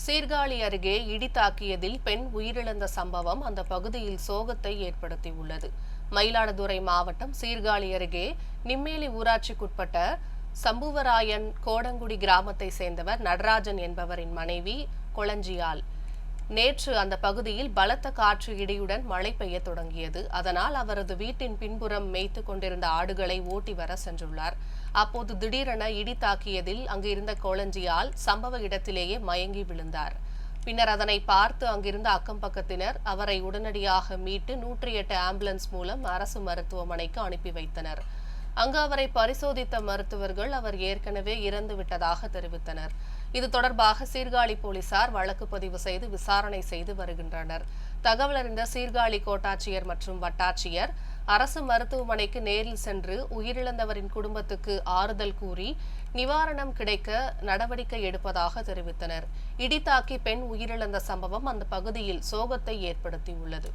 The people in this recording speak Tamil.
சீர்காழி அருகே இடி தாக்கியதில் பெண் உயிரிழந்த சம்பவம் அந்த பகுதியில் சோகத்தை ஏற்படுத்தியுள்ளது. மயிலாடுதுறை மாவட்டம் சீர்காழி அருகே நிம்மேலி ஊராட்சிக்குட்பட்ட சம்புவராயன் கோடங்குடி கிராமத்தை சேர்ந்தவர் நடராஜன் என்பவரின் மனைவி கொளஞ்சியால். நேற்று அந்த பகுதியில் பலத்த காற்று இடியுடன் மழை பெய்ய தொடங்கியது. அதனால் அவரது வீட்டின் பின்புறம் மேய்த்து கொண்டிருந்த ஆடுகளை ஓட்டி வர சென்றுள்ளார். அப்போது திடீரென இடி தாக்கியதில் அங்கு இருந்த கொளஞ்சியால் சம்பவ இடத்திலேயே மயங்கி விழுந்தார். பின்னர் அதனை பார்த்து அங்கிருந்த அக்கம் பக்கத்தினர் அவரை உடனடியாக மீட்டு 108 ஆம்புலன்ஸ் மூலம் அரசு மருத்துவமனைக்கு அனுப்பி வைத்தனர். அங்கு அவரை பரிசோதித்த மருத்துவர்கள் அவர் ஏற்கனவே இறந்து விட்டதாக தெரிவித்தனர். இது தொடர்பாக சீர்காழி போலீசார் வழக்கு பதிவு செய்து விசாரணை செய்து வருகின்றனர். தகவல் அறிந்த சீர்காழி கோட்டாட்சியர் மற்றும் வட்டாட்சியர் அரசு மருத்துவமனைக்கு நேரில் சென்று உயிரிழந்தவரின் குடும்பத்துக்கு ஆறுதல் கூறி நிவாரணம் கிடைக்க நடவடிக்கை எடுப்பதாக தெரிவித்தனர். இடி தாக்கி பெண் உயிரிழந்த சம்பவம் அந்த பகுதியில் சோகத்தை ஏற்படுத்தியுள்ளது.